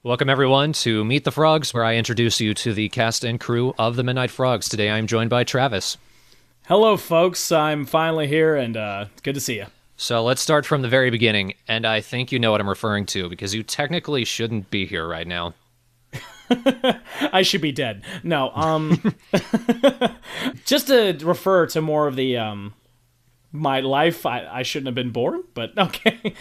Welcome, everyone, to Meet the Frogs, where I introduce you to the cast and crew of the Midnight Frogs. Today I am joined by Travis. Hello, folks. I'm finally here, and good to see you. So let's start from the very beginning, and I think you know what I'm referring to, because you technically shouldn't be here right now. I should be dead. No, just to refer to more of the my life. I shouldn't have been born, but okay.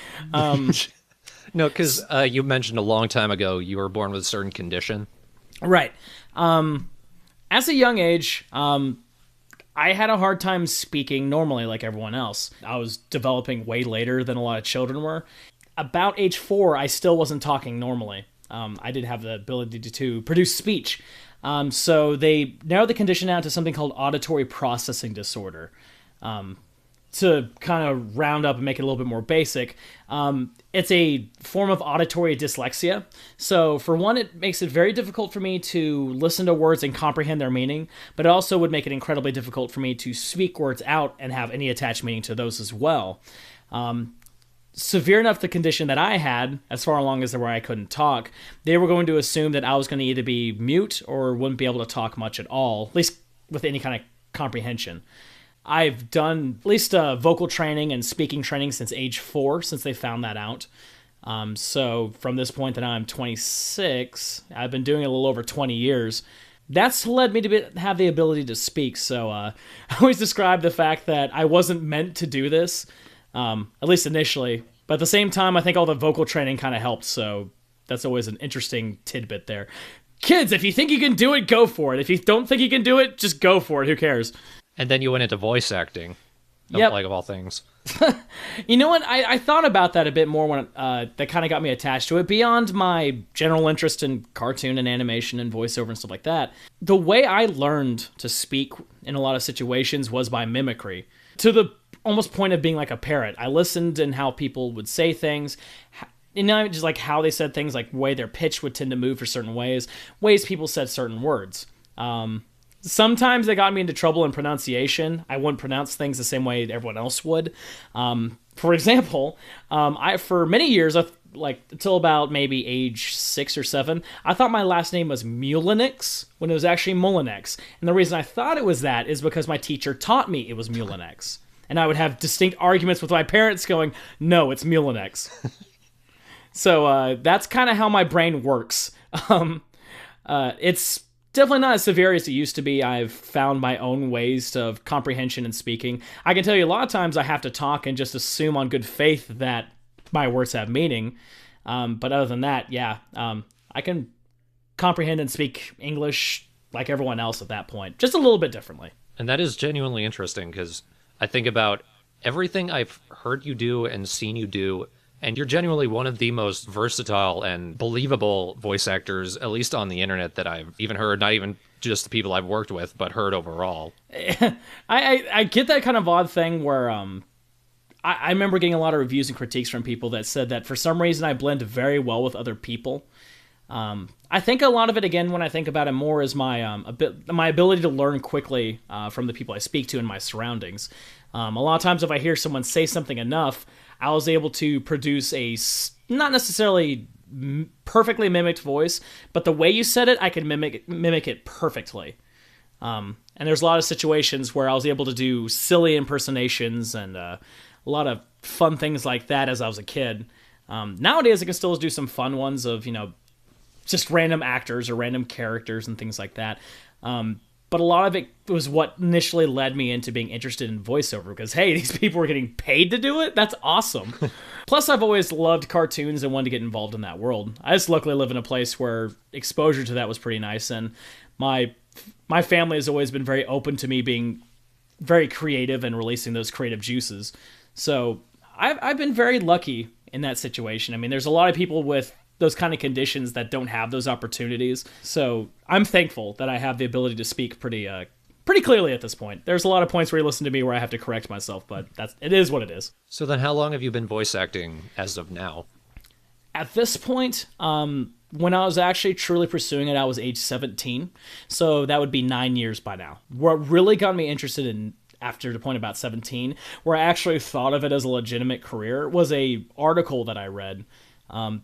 No, because you mentioned a long time ago you were born with a certain condition. Right. As a young age, I had a hard time speaking normally like everyone else. I was developing way later than a lot of children were. About age 4, I still wasn't talking normally. I did have the ability to produce speech. So they narrowed the condition down to something called auditory processing disorder. To kind of round up and make it a little bit more basic, it's a form of auditory dyslexia. So for one, it makes it very difficult for me to listen to words and comprehend their meaning, but it also would make it incredibly difficult for me to speak words out and have any attached meaning to those as well. Severe enough the condition that I had, as far along as where I couldn't talk, they were going to assume that I was going to either be mute or wouldn't be able to talk much at all, at least with any kind of comprehension. I've done at least vocal training and speaking training since age 4, since they found that out. So from this point that I'm 26, I've been doing it a little over 20 years. That's led me to have the ability to speak. So I always describe the fact that I wasn't meant to do this, at least initially. But at the same time, I think all the vocal training kind of helped. So that's always an interesting tidbit there. Kids, if you think you can do it, go for it. If you don't think you can do it, just go for it. Who cares? And then you went into voice acting, Yep. like of all things. You know what? I thought about that a bit more when that kind of got me attached to it. Beyond my general interest in cartoon and animation and voiceover and stuff like that, the way I learned to speak in a lot of situations was by mimicry, to the almost point of being like a parrot. I listened and how people would say things, and not just like how they said things, like the way their pitch would tend to move for certain ways people said certain words. Sometimes they got me into trouble in pronunciation. I wouldn't pronounce things the same way everyone else would. For example, I for many years, like until about maybe age 6 or 7, I thought my last name was Mulinix when it was actually Molinex. And the reason I thought it was that is because my teacher taught me it was Mulinex. And I would have distinct arguments with my parents going, no, it's Mulinex. So that's kind of how my brain works. It's definitely not as severe as it used to be. I've found my own ways of comprehension and speaking. I can tell you a lot of times I have to talk and just assume on good faith that my words have meaning. But other than that, yeah, I can comprehend and speak English like everyone else at that point, just a little bit differently. And that is genuinely interesting, because I think about everything I've heard you do and seen you do, and you're genuinely one of the most versatile and believable voice actors, at least on the internet, that I've even heard, not even just the people I've worked with, but heard overall. I get that kind of odd thing where I remember getting a lot of reviews and critiques from people that said that for some reason I blend very well with other people. I think a lot of it, again, when I think about it more, is my my ability to learn quickly from the people I speak to and my surroundings. A lot of times if I hear someone say something enough, I was able to produce a not necessarily perfectly mimicked voice, but the way you said it, I could mimic it perfectly. And there's a lot of situations where I was able to do silly impersonations and a lot of fun things like that as I was a kid. Nowadays, I can still do some fun ones of, just random actors or random characters and things like that. But a lot of it was what initially led me into being interested in voiceover, because, hey, these people were getting paid to do it? That's awesome. Plus, I've always loved cartoons and wanted to get involved in that world. I just luckily live in a place where exposure to that was pretty nice, and my family has always been very open to me being very creative and releasing those creative juices. So I've been very lucky in that situation. I mean, there's a lot of people with those kind of conditions that don't have those opportunities. So I'm thankful that I have the ability to speak pretty clearly at this point. There's a lot of points where you listen to me where I have to correct myself, but it is what it is. So then how long have you been voice acting as of now? At this point, when I was actually truly pursuing it, I was age 17. So that would be 9 years by now. What really got me interested in after the point about 17, where I actually thought of it as a legitimate career, was a article that I read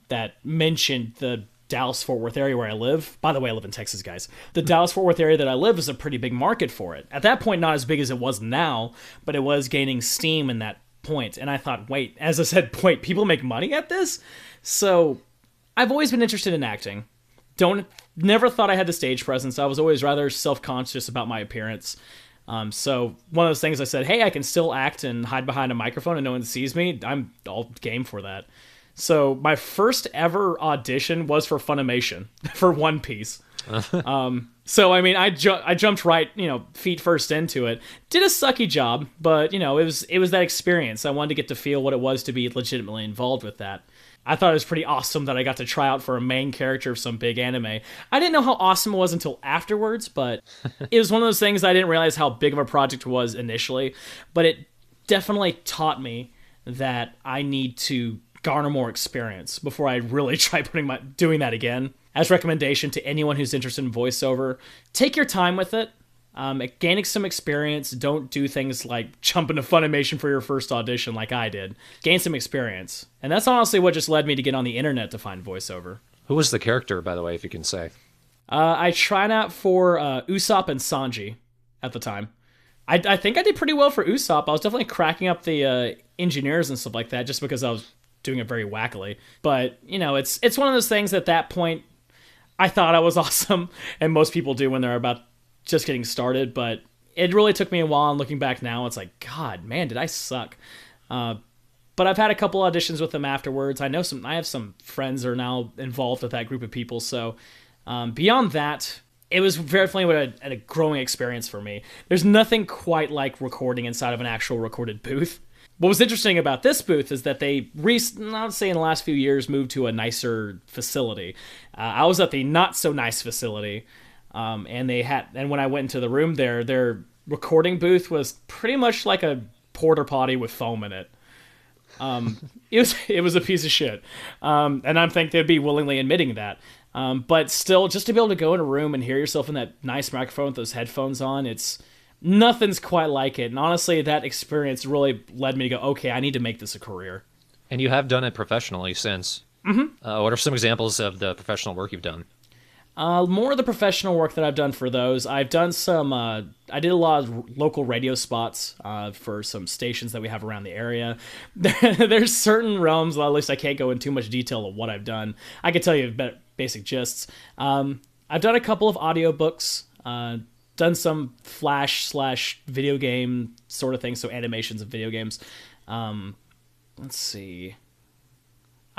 that mentioned the Dallas-Fort Worth area where I live. By the way, I live in Texas, guys. The Dallas-Fort Worth area that I live is a pretty big market for it. At that point, not as big as it was now, but it was gaining steam in that point. And I thought, wait, as I said, wait, people make money at this? So I've always been interested in acting. Never thought I had the stage presence. I was always rather self-conscious about my appearance. So one of those things I said, hey, I can still act and hide behind a microphone and no one sees me. I'm all game for that. So my first ever audition was for Funimation for One Piece. So, I mean, I jumped right, feet first into it. Did a sucky job, but, it was that experience. I wanted to get to feel what it was to be legitimately involved with that. I thought it was pretty awesome that I got to try out for a main character of some big anime. I didn't know how awesome it was until afterwards, but it was one of those things I didn't realize how big of a project it was initially. But it definitely taught me that I need to garner more experience before I really try doing that again. As a recommendation to anyone who's interested in voiceover, take your time with it. Gaining some experience. Don't do things like jump into Funimation for your first audition like I did. Gain some experience. And that's honestly what just led me to get on the internet to find voiceover. Who was the character, by the way, if you can say? I tried out for Usopp and Sanji at the time. I think I did pretty well for Usopp. I was definitely cracking up the engineers and stuff like that just because I was doing it very wackily. But, it's one of those things at that point I thought I was awesome, and most people do when they're about just getting started, but it really took me a while, and looking back now, it's like, God, man, did I suck. But I've had a couple auditions with them afterwards. I have some friends that are now involved with that group of people, so beyond that, it was definitely a growing experience for me. There's nothing quite like recording inside of an actual recorded booth. What was interesting about this booth is that they, I would say in the last few years, moved to a nicer facility. I was at the not-so-nice facility, and when I went into the room there, their recording booth was pretty much like a porta potty with foam in it. It was a piece of shit. And I think they'd be willingly admitting that. But still, just to be able to go in a room and hear yourself in that nice microphone with those headphones on, nothing's quite like it. And honestly, that experience really led me to go, okay, I need to make this a career. And you have done it professionally since. Mm-hmm. What are some examples of the professional work you've done? More of the professional work that I've done for those. I've done some, I did a lot of local radio spots for some stations that we have around the area. There's certain realms, well, at least I can't go into too much detail of what I've done. I can tell you basic gists. I've done a couple of audiobooks, done some Flash/video game sort of things, so animations of video games. Let's see.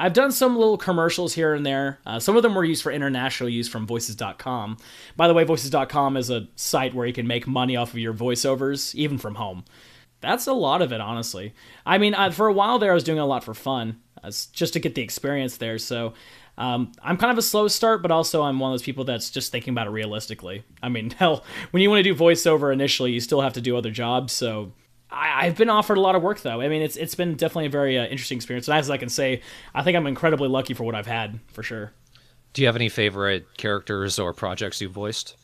I've done some little commercials here and there. Some of them were used for international use from Voices.com. By the way, Voices.com is a site where you can make money off of your voiceovers, even from home. That's a lot of it, honestly. I mean, for a while there, I was doing a lot for fun, just to get the experience there. So I'm kind of a slow start, but also I'm one of those people that's just thinking about it realistically. I mean, hell, when you want to do voiceover initially, you still have to do other jobs, so I've been offered a lot of work, though. I mean, it's been definitely a very interesting experience. And as I can say, I think I'm incredibly lucky for what I've had, for sure. Do you have any favorite characters or projects you've voiced?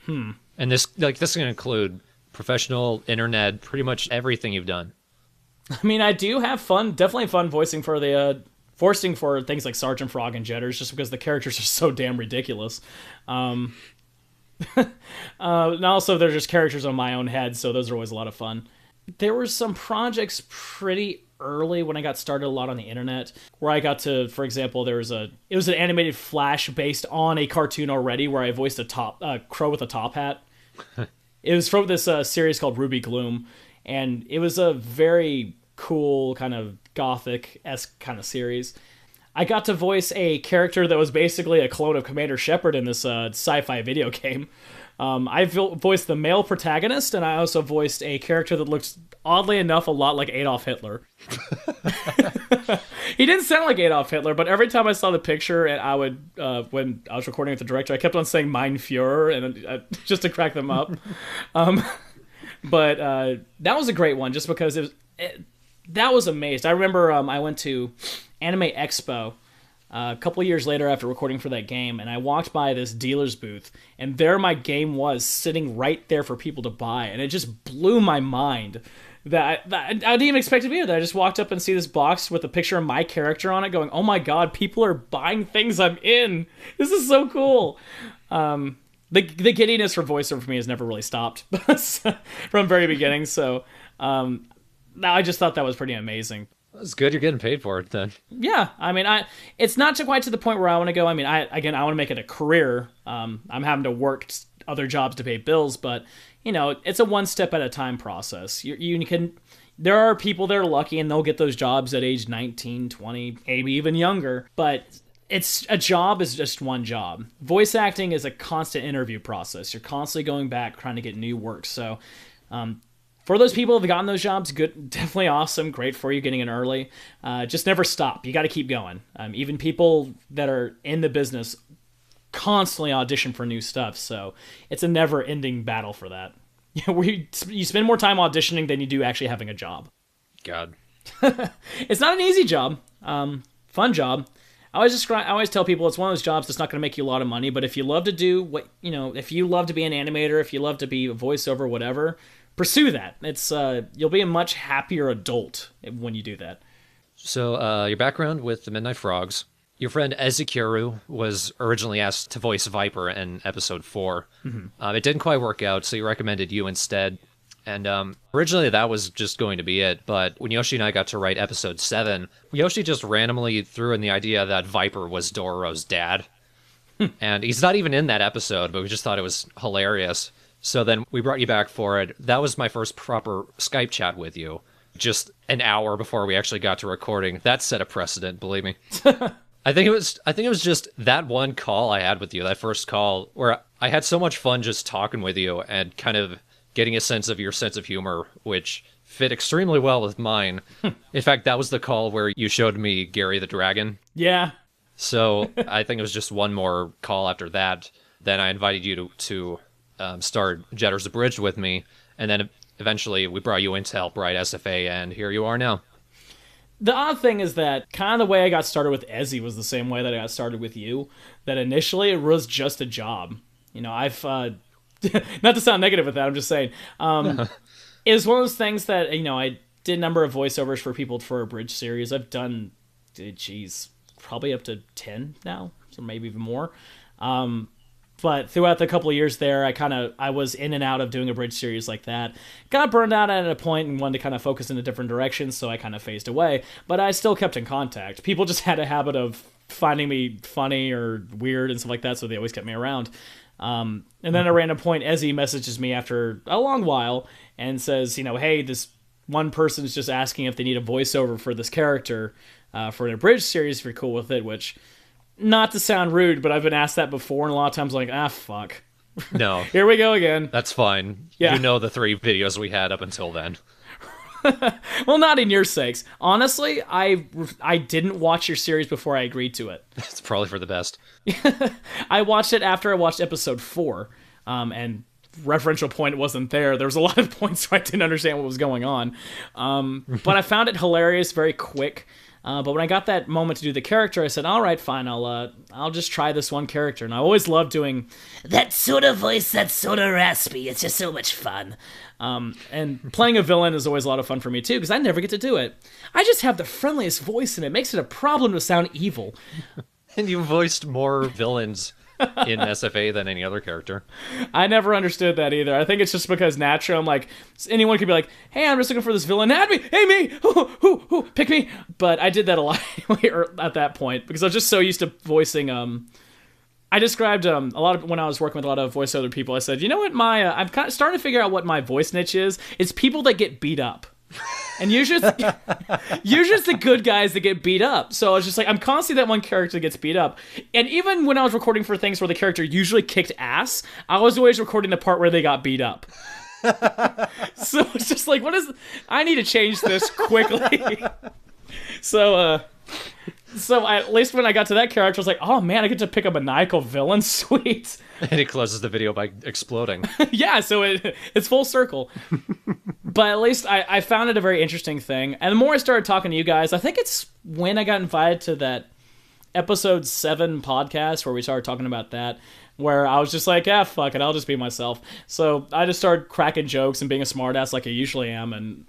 And this can include professional, internet, pretty much everything you've done. I mean, I do have definitely fun voicing for things like Sergeant Frog and Jetters, just because the characters are so damn ridiculous. And also they're just characters on my own head, so those are always a lot of fun. There were some projects pretty early when I got started a lot on the internet where I got to, for example, it was an animated Flash based on a cartoon already where I voiced a crow with a top hat. It was from this series called Ruby Gloom, and it was a very cool kind of gothic-esque kind of series. I got to voice a character that was basically a clone of Commander Shepard in this sci-fi video game. I voiced the male protagonist, and I also voiced a character that looks, oddly enough, a lot like Adolf Hitler. He didn't sound like Adolf Hitler, but every time I saw the picture, and I would, when I was recording with the director, I kept on saying Mein Führer, and just to crack them up. But that was a great one, just because that was amazing. I remember I went to Anime Expo a couple years later after recording for that game, and I walked by this dealer's booth, and there my game was sitting right there for people to buy, and it just blew my mind that I didn't even expect to be there. I just walked up and see this box with a picture of my character on it going, oh my god, people are buying things I'm in. This is so cool. The giddiness for voiceover for me has never really stopped from very beginning. So I just thought that was pretty amazing. It's good you're getting paid for it then. Yeah, I mean, it's not quite to the point where I want to go. I mean, I want to make it a career. I'm having to work other jobs to pay bills, but it's a one step at a time process. There are people that are lucky and they'll get those jobs at age 19, 20, maybe even younger, but a job is just one job. Voice acting is a constant interview process. You're constantly going back trying to get new work. So, for those people who've gotten those jobs, good, definitely awesome, great for you getting in early. Just never stop. You got to keep going. Even people that are in the business constantly audition for new stuff, so it's a never-ending battle for that. You spend more time auditioning than you do actually having a job. God, it's not an easy job. Fun job. I always tell people it's one of those jobs that's not going to make you a lot of money, but if you love to do if you love to be an animator, if you love to be a voiceover, whatever, pursue that. It's you'll be a much happier adult when you do that. So your background with the Midnight Frogs. Your friend Ezekiru was originally asked to voice Viper in episode 4. Mm-hmm. It didn't quite work out, so he recommended you instead. And originally that was just going to be it, but when Yoshi and I got to write episode 7, Yoshi just randomly threw in the idea that Viper was Dororo's dad. And he's not even in that episode, but we just thought it was hilarious. So then we brought you back for it. That was my first proper Skype chat with you, just an hour before we actually got to recording. That set a precedent, believe me. I think it was just that one call I had with you, that first call, where I had so much fun just talking with you and kind of getting a sense of your sense of humor, which fit extremely well with mine. In fact, that was the call where you showed me Gary the Dragon. Yeah. So I think it was just one more call after that. Then I invited you to start Jetter's Abridged with me, and then eventually we brought you in to help write SFA, and here you are now. The odd thing is that kind of the way I got started with Ezzy was the same way that I got started with you, that initially it was just a job. I've, not to sound negative with that, I'm just saying, it was one of those things that, I did a number of voiceovers for people for a bridge series. I've done, probably up to 10 now, so maybe even more. But throughout the couple of years there, I was in and out of doing a bridge series like that. Got burned out at a point and wanted to kind of focus in a different direction, so I kind of phased away. But I still kept in contact. People just had a habit of finding me funny or weird and stuff like that, so they always kept me around. And then at a random point, Ezzy messages me after a long while and says, hey, this one person is just asking if they need a voiceover for this character for an abridged series, if you're cool with it, which... Not to sound rude, but I've been asked that before, and a lot of times like, fuck. No. Here we go again. That's fine. Yeah. You know the 3 videos we had up until then. Well, not in your sakes. Honestly, I didn't watch your series before I agreed to it. It's probably for the best. I watched it after I watched episode 4, and referential point wasn't there. There was a lot of points where I didn't understand what was going on. But I found it hilarious very quick. But when I got that moment to do the character, I said, all right, fine, I'll just try this one character. And I always loved doing that sort of voice, that sort of raspy. It's just so much fun. And playing a villain is always a lot of fun for me, too, because I never get to do it. I just have the friendliest voice, and it makes it a problem to sound evil. And you voiced more villains in SFA than any other character. I never understood that either. I think it's just because naturally I'm like, anyone could be like, hey, I'm just looking for this villain. Add me! Hey, me! Who, pick me! But I did that a lot at that point because I was just so used to voicing. I described a lot of when I was working with a lot of voiceover people. I said, you know what, I'm kind of starting to figure out what my voice niche is. It's people that get beat up. And usually it's the good guys that get beat up. So I was just like, I'm constantly that one character that gets beat up. And even when I was recording for things where the character usually kicked ass, I was always recording the part where they got beat up. So it's just like, I need to change this quickly. So at least when I got to that character, I was like, oh man, I get to pick a maniacal villain. Sweet. And he closes the video by exploding. Yeah, so it's full circle. But at least I found it a very interesting thing. And the more I started talking to you guys, I think it's when I got invited to that episode 7 podcast where we started talking about that, where I was just like, fuck it, I'll just be myself. So I just started cracking jokes and being a smartass like I usually am, and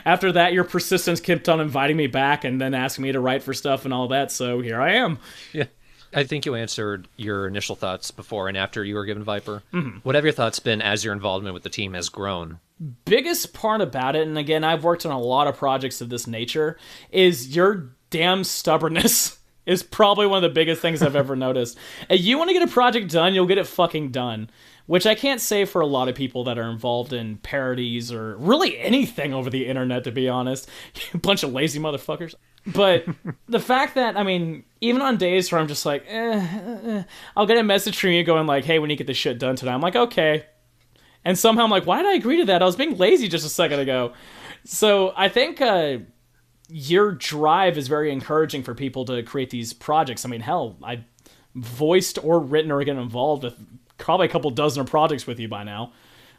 after that, your persistence kept on inviting me back and then asking me to write for stuff and all that, so here I am. Yeah. I think you answered your initial thoughts before and after you were given Viper. Mm-hmm. What have your thoughts been as your involvement with the team has grown? Biggest part about it, and again, I've worked on a lot of projects of this nature, is your damn stubbornness is probably one of the biggest things I've ever noticed. If you want to get a project done, you'll get it fucking done. Which I can't say for a lot of people that are involved in parodies or really anything over the internet, to be honest. A bunch of lazy motherfuckers. But the fact that, I mean, even on days where I'm just like, I'll get a message from you going like, hey, when you get this shit done tonight, I'm like, okay. And somehow I'm like, why did I agree to that? I was being lazy just a second ago. So I think your drive is very encouraging for people to create these projects. I mean, hell, I voiced or written or get involved with probably a couple dozen of projects with you by now,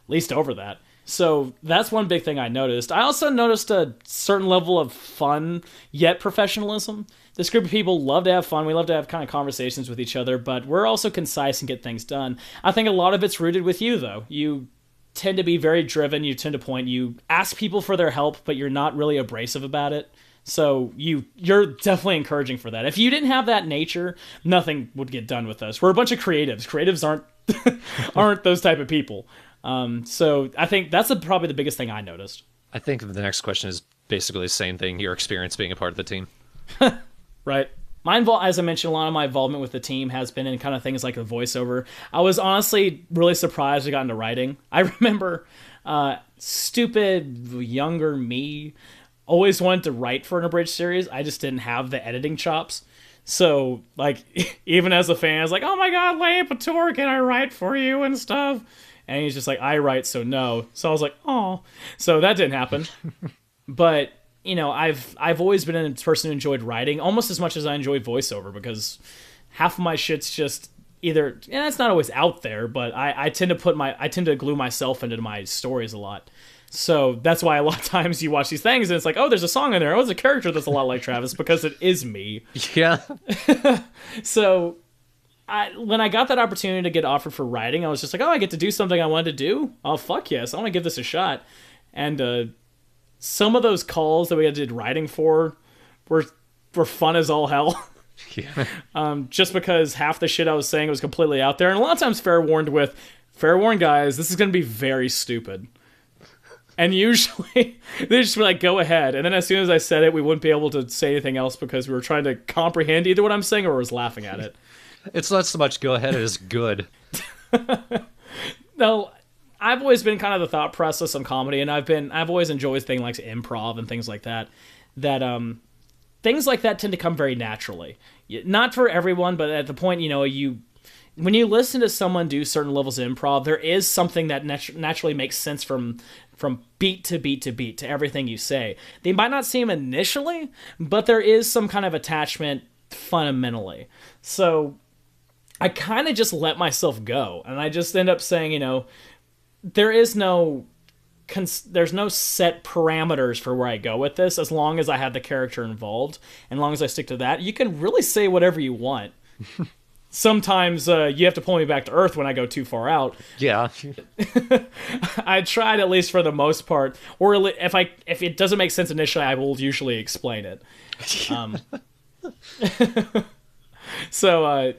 at least over that. So that's one big thing I noticed. I also noticed a certain level of fun, yet professionalism. This group of people love to have fun. We love to have kind of conversations with each other, but we're also concise and get things done. I think a lot of it's rooted with you, though. You tend to be very driven. You tend to point. You ask people for their help, but you're not really abrasive about it. So you're definitely encouraging for that. If you didn't have that nature, nothing would get done with us. We're a bunch of creatives. Creatives aren't those type of people. So I think that's probably the biggest thing I noticed. I think the next question is basically the same thing, your experience being a part of the team. Right. As I mentioned, a lot of my involvement with the team has been in kind of things like the voiceover. I was honestly really surprised I got into writing. I remember stupid younger me always wanted to write for an abridged series. I just didn't have the editing chops. So, like, even as a fan, I was like, oh my god, Leia Pator, can I write for you and stuff? And he's just like, I write, so no. So I was like, oh. So that didn't happen. But, you know, I've always been a person who enjoyed writing almost as much as I enjoy voiceover, because half of my shit's just either, and it's not always out there, but I tend to glue myself into my stories a lot. So that's why a lot of times you watch these things and it's like, oh, there's a song in there. Oh, there's a character that's a lot like Travis, because it is me. Yeah. So when I got that opportunity to get offered for writing, I was just like, oh, I get to do something I wanted to do? Oh, fuck yes. I want to give this a shot. And some of those calls that we did writing for were fun as all hell. Yeah. Just because half the shit I was saying was completely out there. And a lot of times fair warned, guys, this is going to be very stupid. And usually, they just were like, go ahead. And then as soon as I said it, we wouldn't be able to say anything else because we were trying to comprehend either what I'm saying or was laughing at it. It's not so much go ahead as good. No, I've always been kind of the thought process on comedy, and I've always enjoyed things like improv and things like that. Things like that tend to come very naturally. Not for everyone, but at the point, when you listen to someone do certain levels of improv, there is something that naturally makes sense from beat to beat to beat to everything you say. They might not seem initially, but there is some kind of attachment fundamentally. So I kind of just let myself go, and I just end up saying, there's no set parameters for where I go with this. As long as I have the character involved, and as long as I stick to that, you can really say whatever you want. Sometimes you have to pull me back to earth when I go too far out. Yeah. I tried, at least for the most part. Or if it doesn't make sense initially, I will usually explain it. So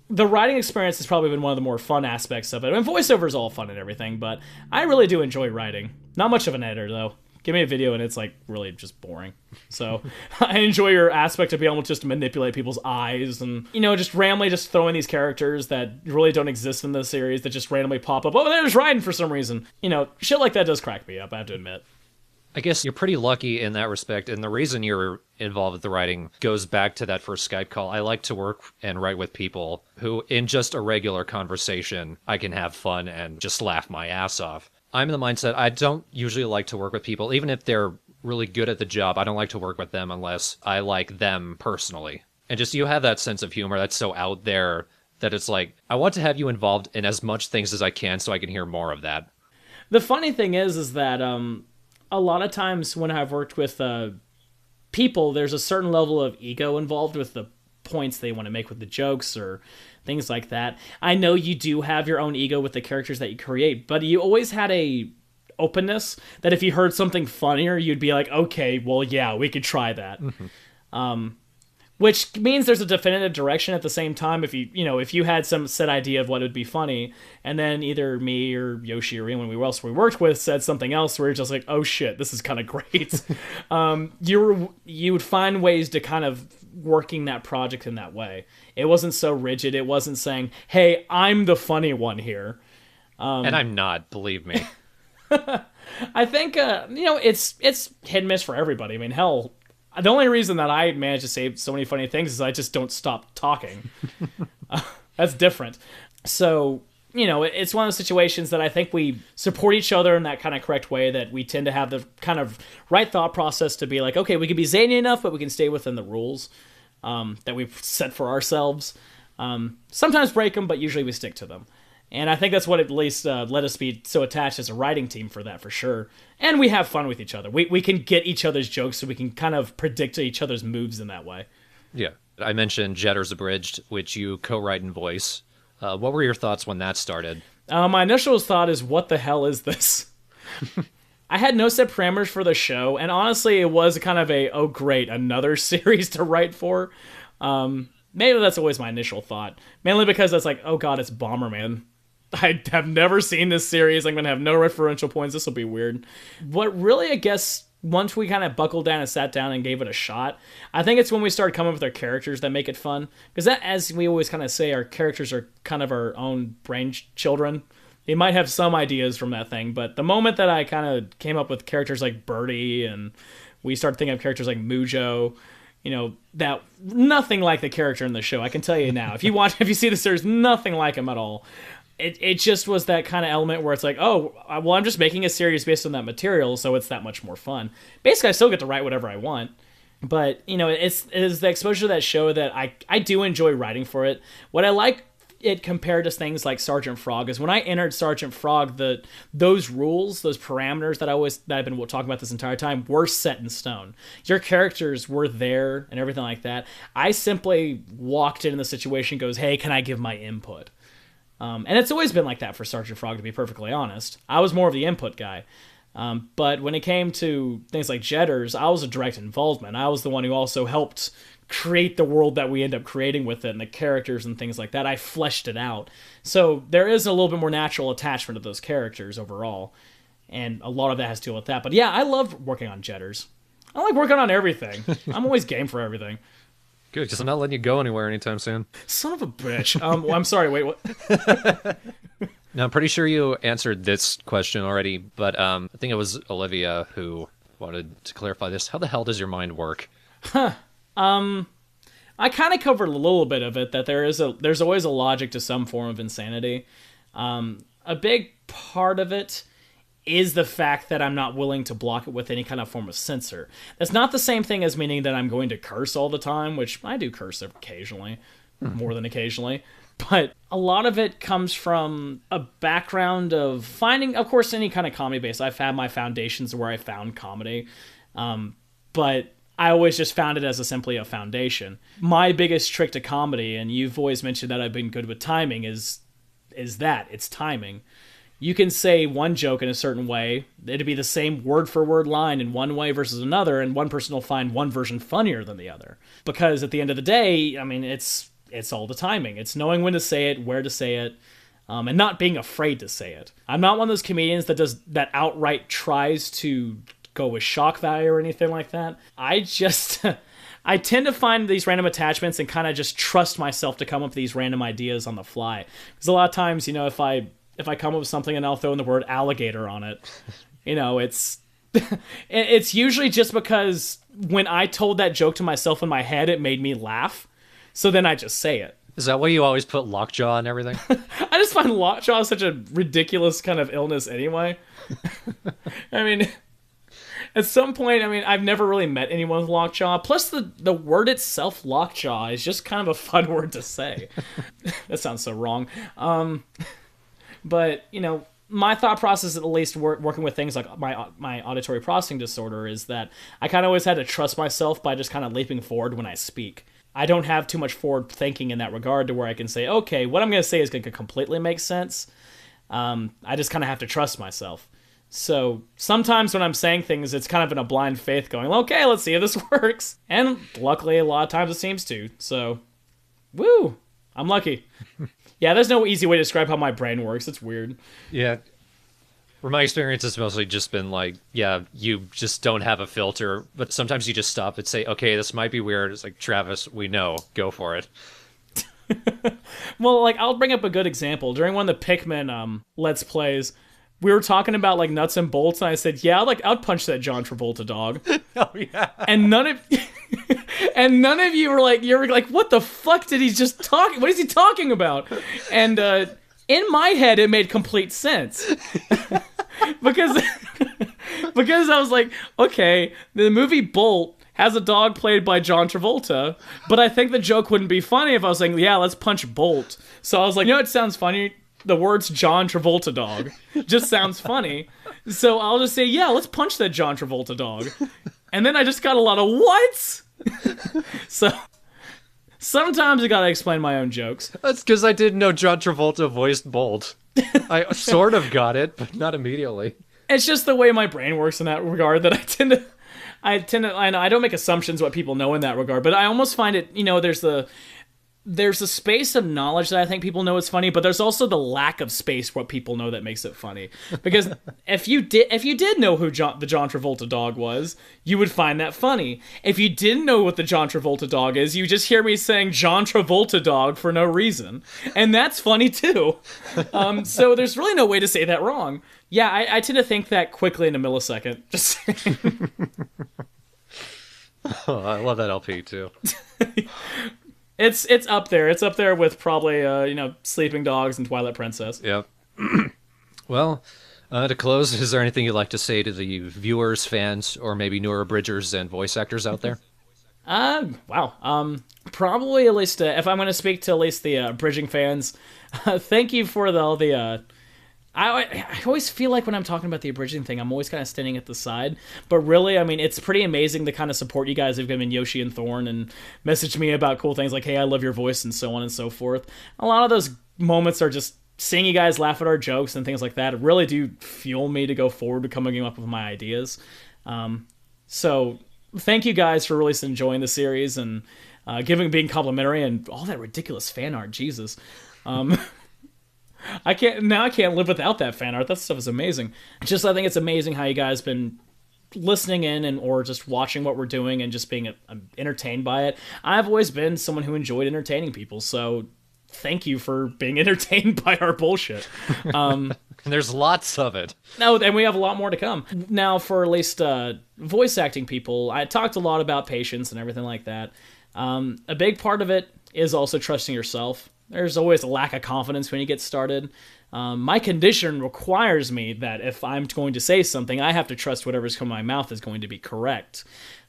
the writing experience has probably been one of the more fun aspects of it. I mean, voiceover is all fun and everything, but I really do enjoy writing. Not much of an editor, though. Give me a video and it's like really just boring. So I enjoy your aspect of being able to just manipulate people's eyes and, just randomly just throwing these characters that really don't exist in the series that just randomly pop up. Oh, there's Raiden for some reason. Shit like that does crack me up, I have to admit. I guess you're pretty lucky in that respect, and the reason you're involved with the writing goes back to that first Skype call. I like to work and write with people who, in just a regular conversation, I can have fun and just laugh my ass off. I'm in the mindset, I don't usually like to work with people, even if they're really good at the job, I don't like to work with them unless I like them personally. And just you have that sense of humor that's so out there that it's like, I want to have you involved in as much things as I can so I can hear more of that. The funny thing is that a lot of times when I've worked with people, there's a certain level of ego involved with the points they want to make with the jokes or things like that. I know you do have your own ego with the characters that you create, but you always had a openness that if you heard something funnier, you'd be like, okay, well, yeah, we could try that. Which means there's a definitive direction at the same time. If you had some set idea of what would be funny, and then either me or Yoshi or anyone else we worked with said something else, where you're just like, oh shit, this is kind of great. You would find ways to kind of working that project in that way. It wasn't so rigid. It wasn't saying, hey, I'm the funny one here. And I'm not, believe me. I think, it's hit and miss for everybody. I mean, hell, the only reason that I manage to say so many funny things is I just don't stop talking. That's different. So, it's one of those situations that I think we support each other in that kind of correct way, that we tend to have the kind of right thought process to be like, okay, we can be zany enough, but we can stay within the rules that we've set for ourselves. Sometimes break them, but usually we stick to them. And I think that's what at least let us be so attached as a writing team for that, for sure. And we have fun with each other. We can get each other's jokes, so we can kind of predict each other's moves in that way. Yeah. I mentioned Jedders Abridged, which you co-write and voice. What were your thoughts when that started? My initial thought is, what the hell is this? I had no set parameters for the show, and honestly, it was kind of oh great, another series to write for. Maybe that's always my initial thought. Mainly because it's like, oh god, it's Bomberman. I have never seen this series. I'm going to have no referential points. This will be weird. What really, I guess, once we kind of buckled down and sat down and gave it a shot, I think it's when we started coming up with our characters that make it fun. Because that, as we always kind of say, our characters are kind of our own brain children. They might have some ideas from that thing, but the moment that I kind of came up with characters like Birdie, and we started thinking of characters like Mujo, that nothing like the character in the show. I can tell you now. If you see the series, nothing like him at all. It just was that kind of element where it's like, oh, well, I'm just making a series based on that material, so it's that much more fun. Basically, I still get to write whatever I want. But, it's the exposure to that show that I do enjoy writing for it. What I like it compared to things like Sergeant Frog is when I entered Sergeant Frog, those rules, those parameters that I've been talking about this entire time were set in stone. Your characters were there and everything like that. I simply walked into the situation, goes, hey, can I give my input? And it's always been like that for Sergeant Frog, to be perfectly honest. I was more of the input guy. But when it came to things like Jedders, I was a direct involvement. I was the one who also helped create the world that we end up creating with it, and the characters and things like that. I fleshed it out. So there is a little bit more natural attachment to those characters overall. And a lot of that has to do with that. But yeah, I love working on Jedders. I like working on everything. I'm always game for everything. Good, because I'm not letting you go anywhere anytime soon. Son of a bitch. I'm sorry, wait, what? Now, I'm pretty sure you answered this question already, but I think it was Olivia who wanted to clarify this. How the hell does your mind work? I kind of covered a little bit of it, that there's always a logic to some form of insanity. A big part of it is the fact that I'm not willing to block it with any kind of form of censor. That's not the same thing as meaning that I'm going to curse all the time, which I do curse occasionally, more than occasionally. But a lot of it comes from a background of finding, of course, any kind of comedy base. I've had my foundations where I found comedy, but I always just found it as simply a foundation. My biggest trick to comedy, and you've always mentioned that I've been good with timing, is that it's timing. You can say one joke in a certain way, it'd be the same word-for-word line in one way versus another, and one person will find one version funnier than the other. Because at the end of the day, I mean, it's all the timing. It's knowing when to say it, where to say it, and not being afraid to say it. I'm not one of those comedians that outright tries to go with shock value or anything like that. I tend to find these random attachments and kind of just trust myself to come up with these random ideas on the fly. Because a lot of times, if I come up with something and I'll throw in the word alligator on it, it's usually just because when I told that joke to myself in my head, it made me laugh. So then I just say it. Is that why you always put lockjaw and everything? I just find lockjaw such a ridiculous kind of illness anyway. I mean, at some point, I've never really met anyone with lockjaw. Plus, the word itself, lockjaw, is just kind of a fun word to say. That sounds so wrong. But, my thought process, at least working with things like my auditory processing disorder, is that I kind of always had to trust myself by just kind of leaping forward when I speak. I don't have too much forward thinking in that regard to where I can say, okay, what I'm going to say is going to completely make sense. I just kind of have to trust myself. So sometimes when I'm saying things, it's kind of in a blind faith going, okay, let's see if this works. And luckily, a lot of times it seems to. So, woo, I'm lucky. Yeah, there's no easy way to describe how my brain works. It's weird. Yeah. From my experience, it's mostly just been like, yeah, you just don't have a filter, but sometimes you just stop and say, okay, this might be weird. It's like, Travis, we know, go for it. Well, like, I'll bring up a good example. During one of the Pikmin Let's Plays, we were talking about, like, nuts and bolts, and I said, yeah, I'd punch that John Travolta dog. Oh, yeah. And none of you were like, what the fuck did he just talk? What is he talking about? And in my head, it made complete sense. because I was like, okay, the movie Bolt has a dog played by John Travolta, but I think the joke wouldn't be funny if I was saying, yeah, let's punch Bolt. So I was like, it sounds funny. The words John Travolta dog just sounds funny. So I'll just say, yeah, let's punch that John Travolta dog. And then I just got a lot of what? So sometimes I gotta explain my own jokes. That's because I didn't know John Travolta voiced Bolt. I sort of got it, but not immediately. It's just the way my brain works in that regard that I know I don't make assumptions what people know in that regard, but I almost find it, there's a space of knowledge that I think people know is funny, but there's also the lack of space what people know that makes it funny. Because if you did know who the John Travolta dog was, you would find that funny. If you didn't know what the John Travolta dog is, you just hear me saying John Travolta dog for no reason. And that's funny too. So there's really no way to say that wrong. Yeah, I tend to think that quickly in a millisecond. Just saying. Oh, I love that LP too. It's up there. It's up there with probably Sleeping Dogs and Twilight Princess. Yep. Well, to close, is there anything you'd like to say to the viewers, fans, or maybe newer bridgers and voice actors out there? Wow. Probably at least if I'm going to speak to at least the bridging fans, thank you for all the. I always feel like when I'm talking about the abridging thing, I'm always kind of standing at the side. But really, I mean, it's pretty amazing the kind of support you guys have given Yoshi and Thorn and messaged me about cool things like, hey, I love your voice and so on and so forth. A lot of those moments are just seeing you guys laugh at our jokes and things like that. It really do fuel me to go forward to coming up with my ideas. So thank you guys for really enjoying the series and being complimentary and all that ridiculous fan art. Jesus. I can't live without that fan art. That stuff is amazing. I think it's amazing how you guys been listening in or just watching what we're doing and just being entertained by it. I've always been someone who enjoyed entertaining people, so thank you for being entertained by our bullshit. There's lots of it. No, and we have a lot more to come. Now, for at least voice acting people, I talked a lot about patience and everything like that. A big part of it is also trusting yourself. There's always a lack of confidence when you get started. My condition requires me that if I'm going to say something, I have to trust whatever's coming out of my mouth is going to be correct.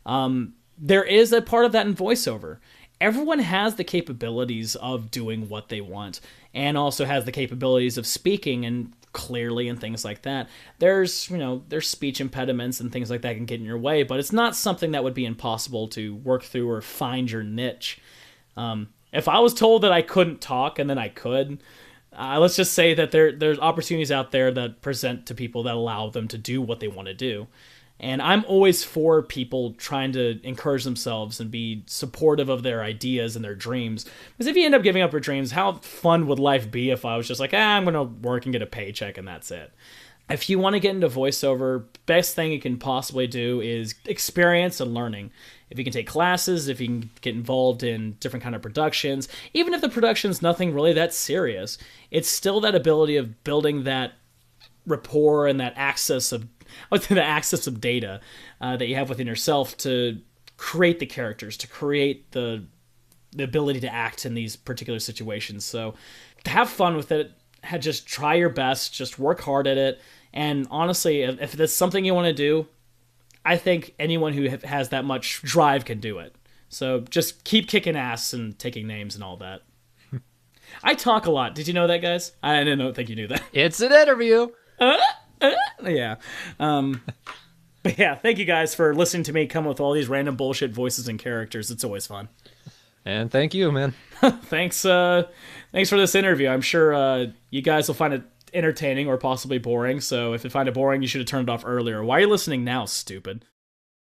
There is a part of that in voiceover. Everyone has the capabilities of doing what they want and also has the capabilities of speaking and clearly and things like that. There's speech impediments and things like that can get in your way, but it's not something that would be impossible to work through or find your niche. If I was told that I couldn't talk and then I could, let's just say that there's opportunities out there that present to people that allow them to do what they want to do. And I'm always for people trying to encourage themselves and be supportive of their ideas and their dreams. Because if you end up giving up your dreams, how fun would life be if I was just like, I'm going to work and get a paycheck and that's it? If you want to get into voiceover, best thing you can possibly do is experience and learning. If you can take classes, if you can get involved in different kind of productions, even if the production's nothing really that serious, it's still that ability of building that rapport and that access of data that you have within yourself to create the characters, to create the ability to act in these particular situations. So have fun with it. Just try your best. Just work hard at it. And honestly, if that's something you want to do, I think anyone who has that much drive can do it. So just keep kicking ass and taking names and all that. I talk a lot. Did you know that, guys? I didn't think you knew that. It's an interview. Yeah. But yeah, thank you guys for listening to me come with all these random bullshit voices and characters. It's always fun. And thank you, man. Thanks for this interview. I'm sure you guys will find it entertaining or possibly boring. So if you find it boring, you should have turned it off earlier. Why are you listening now, stupid?